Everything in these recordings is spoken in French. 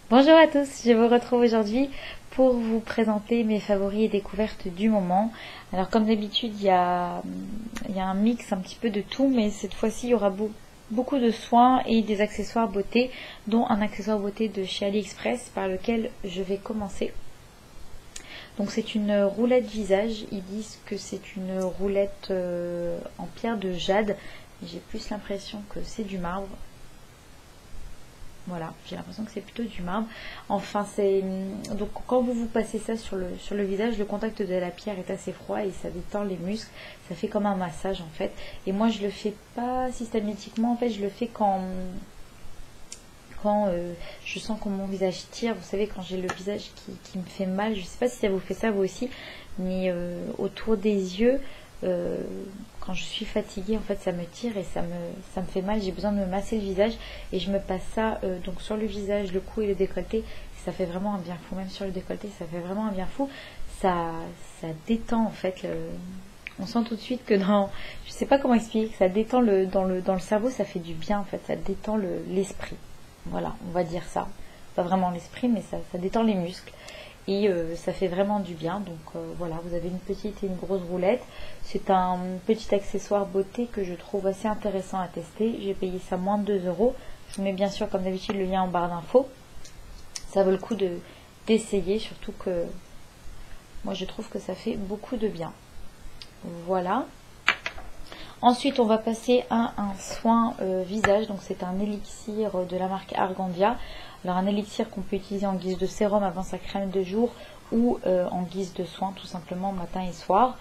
Bonjour à tous, je vous retrouve aujourd'hui pour vous présenter mes favoris et découvertes du moment. Alors comme d'habitude, il y a un mix un petit peu de tout, mais cette fois-ci, il y aura beaucoup de soins et des accessoires beauté, dont un accessoire beauté de chez AliExpress par lequel je vais commencer. Donc c'est une roulette visage, ils disent que c'est une roulette en pierre de jade. J'ai plus l'impression que c'est du marbre. Voilà, j'ai l'impression que c'est plutôt du marbre. Enfin, donc quand vous passez ça sur le visage, le contact de la pierre est assez froid et ça détend les muscles. Ça fait comme un massage en fait. Et moi, je le fais pas systématiquement. En fait, je le fais quand je sens que mon visage tire. Vous savez, quand j'ai le visage qui me fait mal. Je sais pas si ça vous fait ça vous aussi, mais autour des yeux. Quand je suis fatiguée, en fait, ça me tire et ça me fait mal. J'ai besoin de me masser le visage et je me passe ça donc sur le visage, le cou et le décolleté. Ça fait vraiment un bien fou. Même sur le décolleté, ça fait vraiment un bien fou. Ça détend en fait. On sent tout de suite que je sais pas comment expliquer, que ça détend dans le cerveau, ça fait du bien en fait. Ça détend l'esprit. Voilà, on va dire ça. Pas vraiment l'esprit, mais ça détend les muscles. Et ça fait vraiment du bien. Donc voilà, vous avez une petite et une grosse roulette. C'est un petit accessoire beauté que je trouve assez intéressant à tester. J'ai payé ça moins de 2 euros. Je vous mets bien sûr comme d'habitude le lien en barre d'infos. Ça vaut le coup d'essayer, surtout que moi je trouve que ça fait beaucoup de bien. Voilà. Ensuite, on va passer à un soin visage. Donc c'est un élixir de la marque Argandia. Alors un élixir qu'on peut utiliser en guise de sérum avant sa crème de jour ou en guise de soin tout simplement matin et soir.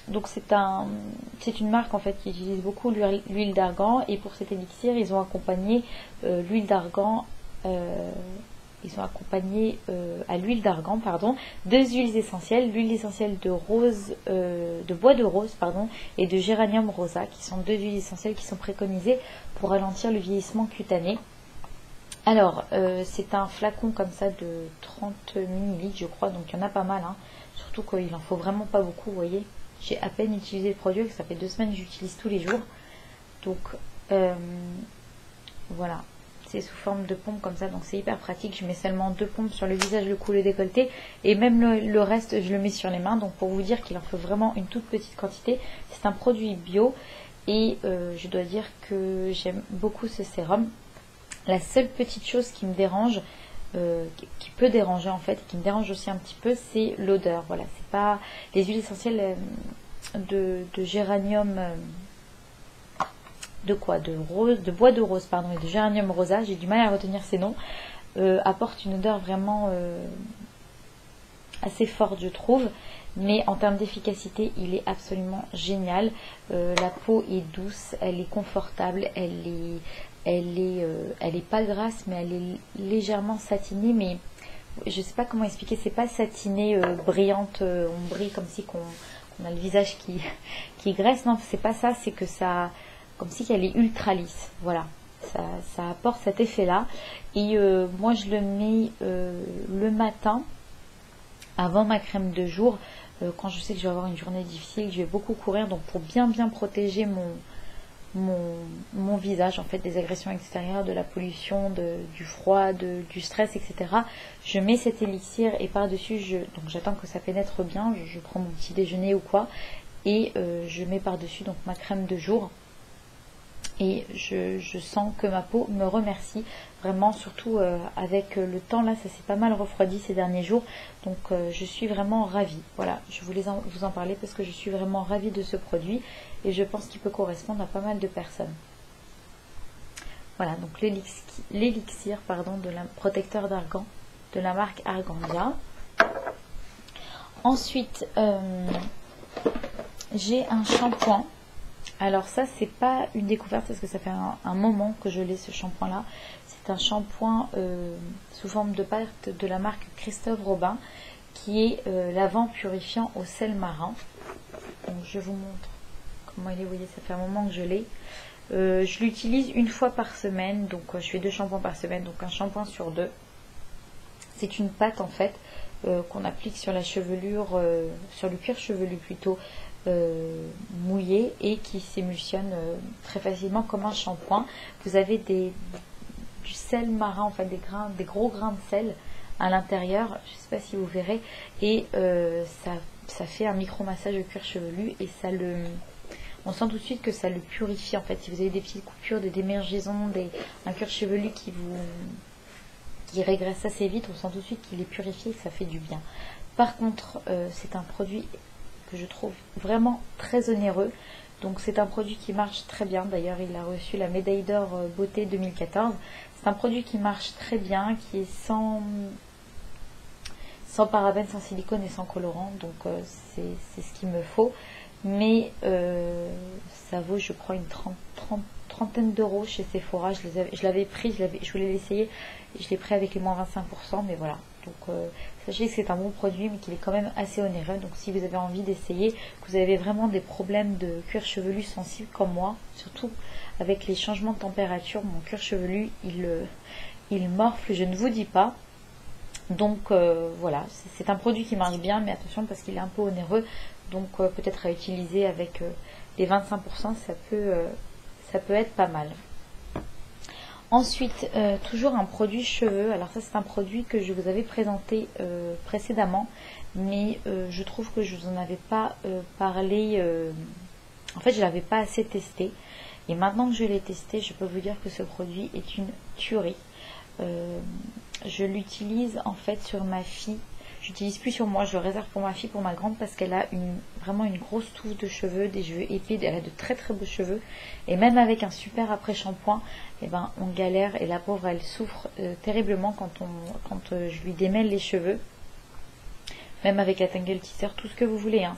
Donc c'est une marque en fait qui utilise beaucoup l'huile d'argan et pour cet élixir ils ont accompagné l'huile d'argan. Ils ont accompagné à l'huile d'argan, deux huiles essentielles, l'huile essentielle de rose, de bois de rose, et de géranium rosa, qui sont deux huiles essentielles qui sont préconisées pour ralentir le vieillissement cutané. Alors, c'est un flacon comme ça de 30 ml, je crois, donc il y en a pas mal, hein. Surtout qu'il en faut vraiment pas beaucoup, vous voyez. J'ai à peine utilisé le produit, ça fait 2 semaines que j'utilise tous les jours. Donc, voilà. C'est sous forme de pompe comme ça, donc c'est hyper pratique. Je mets seulement 2 pompes sur le visage, le cou, le décolleté, et même le reste, je le mets sur les mains. Donc pour vous dire qu'il en faut vraiment une toute petite quantité. C'est un produit bio, et je dois dire que j'aime beaucoup ce sérum. La seule petite chose qui me dérange, qui peut déranger en fait, qui me dérange aussi un petit peu, c'est l'odeur. Voilà, c'est pas les huiles essentielles de géranium. De bois de rose et de géranium rosa, j'ai du mal à retenir ces noms, apporte une odeur vraiment assez forte je trouve, mais en termes d'efficacité il est absolument génial. La peau est douce, elle est confortable, elle est pas grasse, mais elle est légèrement satinée, mais je sais pas comment expliquer, c'est pas satinée brillante, on brille comme si qu'on a le visage qui graisse, non c'est pas ça, c'est que ça comme si elle est ultra lisse, voilà, ça apporte cet effet là. Et moi je le mets le matin avant ma crème de jour, quand je sais que je vais avoir une journée difficile, que je vais beaucoup courir, donc pour bien protéger mon visage en fait des agressions extérieures, de la pollution, du froid, du stress, etc. Je mets cet élixir et par dessus donc j'attends que ça pénètre bien, je prends mon petit déjeuner ou quoi, et je mets par dessus donc ma crème de jour. Et je sens que ma peau me remercie vraiment, surtout avec le temps là, ça s'est pas mal refroidi ces derniers jours, donc je suis vraiment ravie. Voilà, je voulais vous en parler parce que je suis vraiment ravie de ce produit et je pense qu'il peut correspondre à pas mal de personnes. Voilà, donc l'élixir de la protecteur d'argan de la marque Argandia. Ensuite j'ai un shampoing. Alors ça c'est pas une découverte parce que ça fait un moment que je l'ai, ce shampoing là. C'est un shampoing sous forme de pâte de la marque Christophe Robin, qui est lavant purifiant au sel marin. Donc je vous montre comment il est, vous voyez ça fait un moment que je l'ai. Je l'utilise une fois par semaine, donc je fais 2 shampoings par semaine, donc un shampoing sur 2. C'est une pâte en fait qu'on applique sur la chevelure, sur le cuir chevelu plutôt, mouillé, et qui s'émulsionne très facilement comme un shampoing. Vous avez du du sel marin, en fait des gros grains de sel à l'intérieur, je ne sais pas si vous verrez, et ça fait un micro-massage au cuir chevelu et on sent tout de suite que ça le purifie en fait. Si vous avez des petites coupures, des démangeaisons, un cuir chevelu qui régresse assez vite, on sent tout de suite qu'il est purifié et que ça fait du bien. Par contre, c'est un produit que je trouve vraiment très onéreux. Donc c'est un produit qui marche très bien. D'ailleurs, il a reçu la médaille d'or beauté 2014. C'est un produit qui marche très bien, qui est sans parabènes, sans silicone et sans colorant. Donc c'est ce qu'il me faut. Mais ça vaut, je crois, une trentaine d'euros chez Sephora. Je l'avais pris, je voulais l'essayer. Je l'ai pris avec les moins 25%, mais voilà. Donc sachez que c'est un bon produit, mais qu'il est quand même assez onéreux. Donc si vous avez envie d'essayer, que vous avez vraiment des problèmes de cuir chevelu sensible comme moi, surtout avec les changements de température, mon cuir chevelu, il morfle, je ne vous dis pas. Donc voilà, c'est un produit qui marche bien, mais attention parce qu'il est un peu onéreux. Donc peut-être à utiliser avec les 25%, ça peut être pas mal. Ensuite, toujours un produit cheveux. Alors ça, c'est un produit que je vous avais présenté précédemment, mais je trouve que je vous en avais pas parlé. En fait, je l'avais pas assez testé. Et maintenant que je l'ai testé, je peux vous dire que ce produit est une tuerie. Je l'utilise en fait sur ma fille. J'utilise plus sur moi, je le réserve pour ma fille, pour ma grande, parce qu'elle a vraiment une grosse touffe de cheveux, des cheveux épais, elle a de très très beaux cheveux. Et même avec un super après-shampoing, eh ben, on galère et la pauvre elle souffre terriblement quand je lui démêle les cheveux. Même avec la Tangle Teaser, tout ce que vous voulez, hein.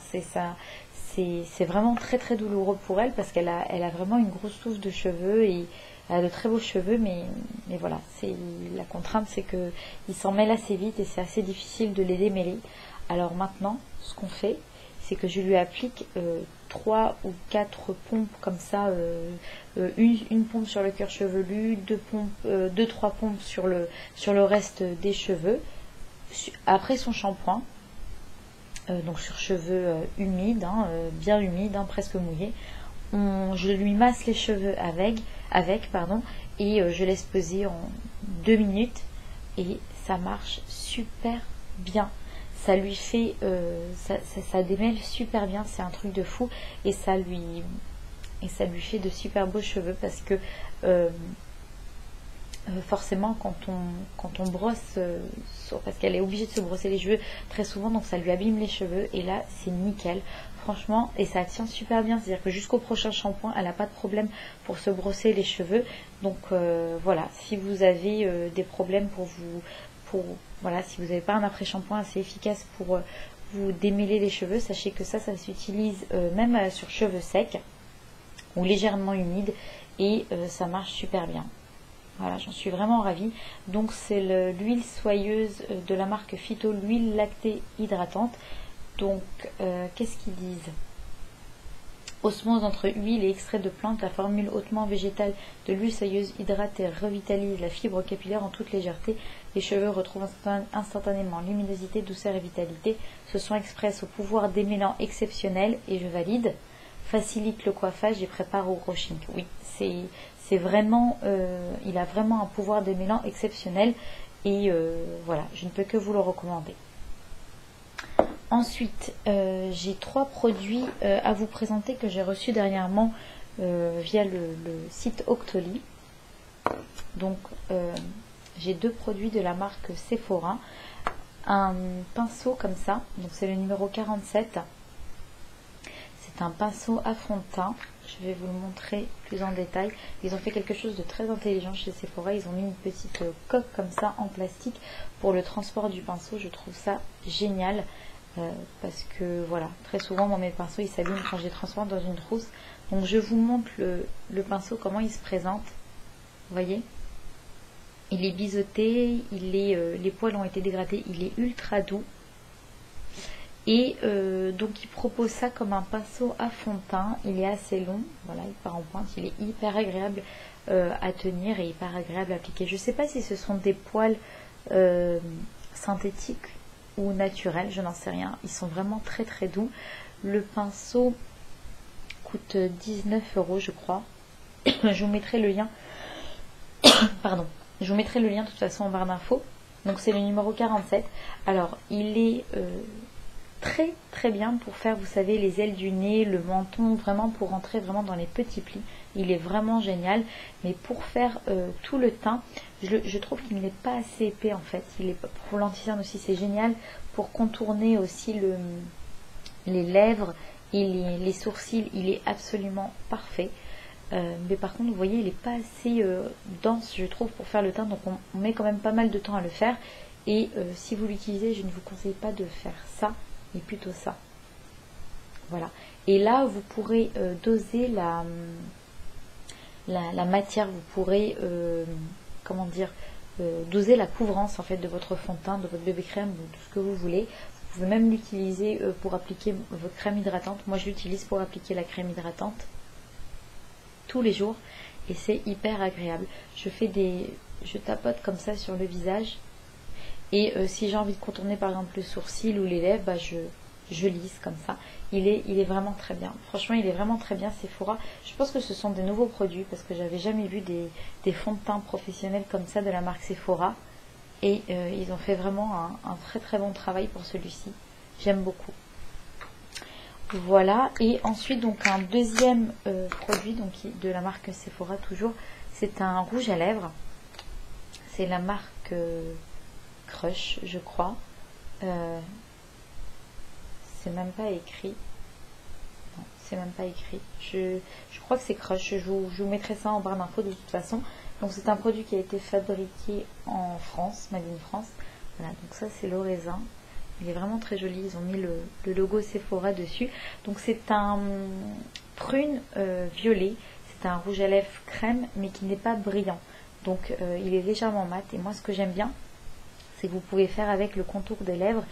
C'est vraiment très très douloureux pour elle parce qu'elle a vraiment une grosse touffe de cheveux et elle a de très beaux cheveux, mais voilà, la contrainte c'est qu'ils s'en mêlent assez vite et c'est assez difficile de les démêler. Alors maintenant, ce qu'on fait, c'est que je lui applique 3 ou 4 pompes comme ça, une pompe sur le cuir chevelu, 2-3 pompes sur le reste des cheveux, après son shampoing. Donc sur cheveux humides, bien humides, presque mouillés. Je lui masse les cheveux avec et je laisse poser en 2 minutes et ça marche super bien. Ça lui fait, ça démêle super bien, c'est un truc de fou et ça lui fait de super beaux cheveux parce que forcément quand on brosse, parce qu'elle est obligée de se brosser les cheveux très souvent, donc ça lui abîme les cheveux et là c'est nickel franchement, et ça tient super bien, c'est à dire que jusqu'au prochain shampoing elle n'a pas de problème pour se brosser les cheveux. Donc voilà, si vous avez des problèmes voilà, si vous n'avez pas un après shampoing assez efficace pour vous démêler les cheveux, sachez que ça s'utilise même sur cheveux secs ou légèrement humides et ça marche super bien. Voilà, j'en suis vraiment ravie. Donc c'est l'huile soyeuse de la marque Phyto, l'huile lactée hydratante. Donc qu'est-ce qu'ils disent? Osmose entre huile et extrait de plante, la formule hautement végétale de l'huile soyeuse hydrate et revitalise la fibre capillaire en toute légèreté. Les cheveux retrouvent instantanément luminosité, douceur et vitalité. Ce soin express au pouvoir démêlant exceptionnel, et je valide, facilite le coiffage et prépare au brushing. Oui, c'est vraiment, il a vraiment un pouvoir démêlant exceptionnel et voilà, je ne peux que vous le recommander. Ensuite, j'ai 3 produits à vous présenter que j'ai reçus dernièrement via le site Octoly. Donc, j'ai 2 produits de la marque Sephora. Un pinceau comme ça, donc c'est le numéro 47. C'est un pinceau à fond de teint. Je vais vous le montrer plus en détail. Ils ont fait quelque chose de très intelligent chez Sephora. Ils ont mis une petite coque comme ça en plastique pour le transport du pinceau. Je trouve ça génial. Parce que voilà, très souvent moi mes pinceaux ils s'abîment quand je les transforme dans une trousse. Donc je vous montre le pinceau, comment il se présente. Vous voyez, il est biseauté, les poils ont été dégradés, il est ultra doux. Et donc il propose ça comme un pinceau à fond de teint. Il est assez long, voilà, il part en pointe, il est hyper agréable à tenir et hyper agréable à appliquer. Je ne sais pas si ce sont des poils synthétiques ou naturels, je n'en sais rien. Ils sont vraiment très très doux. Le pinceau coûte 19 € je crois. Je vous mettrai le lien pardon, Je vous mettrai le lien de toute façon en barre d'infos. Donc c'est le numéro 47. Alors il est très très bien pour faire, vous savez, les ailes du nez, le menton, vraiment pour rentrer vraiment dans les petits plis. Il est vraiment génial. Mais pour faire tout le teint, je trouve qu'il n'est pas assez épais en fait. Il est, pour l'anti-cerne aussi c'est génial. Pour contourner aussi les lèvres et les sourcils, il est absolument parfait. Mais par contre, vous voyez, il n'est pas assez dense, je trouve, pour faire le teint. Donc on met quand même pas mal de temps à le faire. Et si vous l'utilisez, je ne vous conseille pas de faire ça, mais plutôt ça. Voilà. Et là, vous pourrez doser la matière. Vous pourrez, comment dire, doser la couvrance en fait de votre fond de teint, de votre bébé crème, de tout ce que vous voulez. Vous pouvez même l'utiliser pour appliquer votre crème hydratante. Moi, je l'utilise pour appliquer la crème hydratante tous les jours et c'est hyper agréable. Je tapote comme ça sur le visage et si j'ai envie de contourner par exemple le sourcil ou les lèvres, bah, je lisse comme ça. Il est vraiment très bien. Franchement, il est vraiment très bien Sephora. Je pense que ce sont des nouveaux produits parce que j'avais jamais vu des fonds de teint professionnels comme ça de la marque Sephora. Et ils ont fait vraiment un très très bon travail pour celui-ci. J'aime beaucoup. Voilà. Et ensuite, donc un deuxième produit donc, de la marque Sephora toujours. C'est un rouge à lèvres. C'est la marque Crush, je crois. C'est même pas écrit. Non, c'est même pas écrit. Je crois que c'est Crush. Je vous mettrai ça en barre d'infos de toute façon. Donc c'est un produit qui a été fabriqué en France, Made in France. Voilà, donc ça c'est l'Orésin. Il est vraiment très joli. Ils ont mis le logo Sephora dessus. Donc c'est un prune violet. C'est un rouge à lèvres crème, mais qui n'est pas brillant. Donc il est légèrement mat. Et moi ce que j'aime bien, c'est que vous pouvez faire avec le contour des lèvres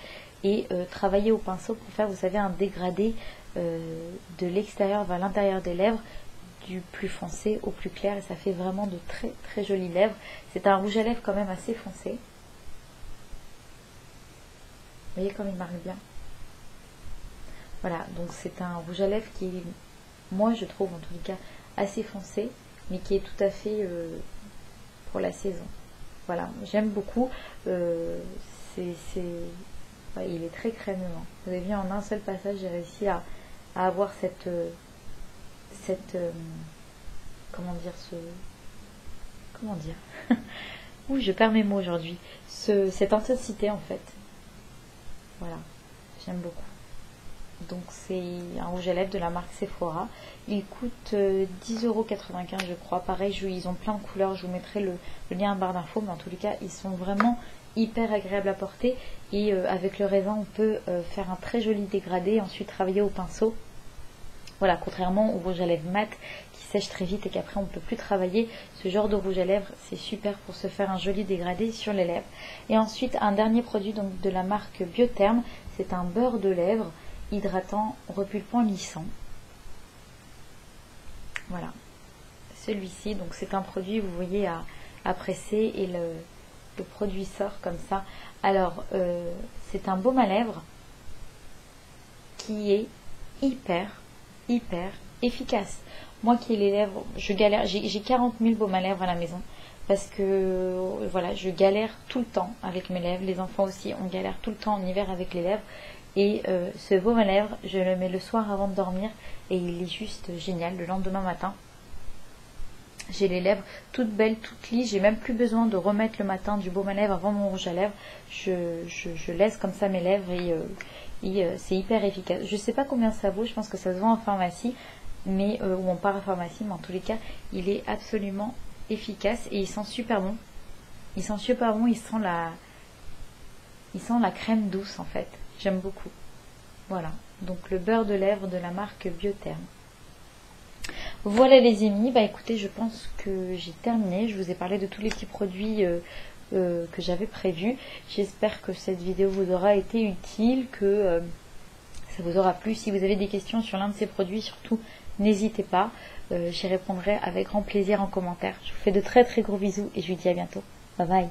et travailler au pinceau pour faire, vous savez, un dégradé de l'extérieur vers l'intérieur des lèvres, du plus foncé au plus clair, et ça fait vraiment de très très jolies lèvres. C'est un rouge à lèvres quand même assez foncé. Vous voyez comme il marque bien. Voilà, donc c'est un rouge à lèvres qui est, moi je trouve en tout cas, assez foncé, mais qui est tout à fait pour la saison. Voilà, j'aime beaucoup. Ouais, il est très crémeux. Vous avez vu, en un seul passage, j'ai réussi à avoir cette comment dire ouh, je perds mes mots aujourd'hui, cette intensité en fait. Voilà, j'aime beaucoup. Donc c'est un rouge à lèvres de la marque Sephora. Il coûte 10,95 € je crois. Pareil, ils ont plein de couleurs, je vous mettrai le lien en barre d'infos, mais en tous les cas ils sont vraiment hyper agréables à porter. Et avec le raisin on peut faire un très joli dégradé et ensuite travailler au pinceau. Voilà, contrairement au rouge à lèvres mat qui sèche très vite et qu'après on ne peut plus travailler, ce genre de rouge à lèvres c'est super pour se faire un joli dégradé sur les lèvres. Et ensuite un dernier produit donc de la marque Biotherm, c'est un beurre de lèvres hydratant, repulpant, lissant. Voilà, celui-ci, donc c'est un produit, vous voyez, à presser et le produit sort comme ça. Alors c'est un baume à lèvres qui est hyper efficace. Moi qui ai les lèvres, je galère, j'ai 40 000 baumes à lèvres à la maison parce que voilà, je galère tout le temps avec mes lèvres. Les enfants aussi, on galère tout le temps en hiver avec les lèvres. Et ce baume à lèvres, je le mets le soir avant de dormir et il est juste génial. Le lendemain matin, j'ai les lèvres toutes belles, toutes lisses. J'ai même plus besoin de remettre le matin du baume à lèvres avant mon rouge à lèvres. Je laisse comme ça mes lèvres et c'est hyper efficace. Je sais pas combien ça vaut, je pense que ça se vend en pharmacie, mais ou en parapharmacie, mais en tous les cas, il est absolument efficace et il sent super bon. Il sent super bon, il sent la crème douce en fait. J'aime beaucoup. Voilà, donc le beurre de lèvres de la marque Biotherm. Voilà les amis, bah écoutez, je pense que j'ai terminé. Je vous ai parlé de tous les petits produits que j'avais prévus. J'espère que cette vidéo vous aura été utile, que ça vous aura plu. Si vous avez des questions sur l'un de ces produits, surtout n'hésitez pas. J'y répondrai avec grand plaisir en commentaire. Je vous fais de très très gros bisous et je vous dis à bientôt. Bye bye.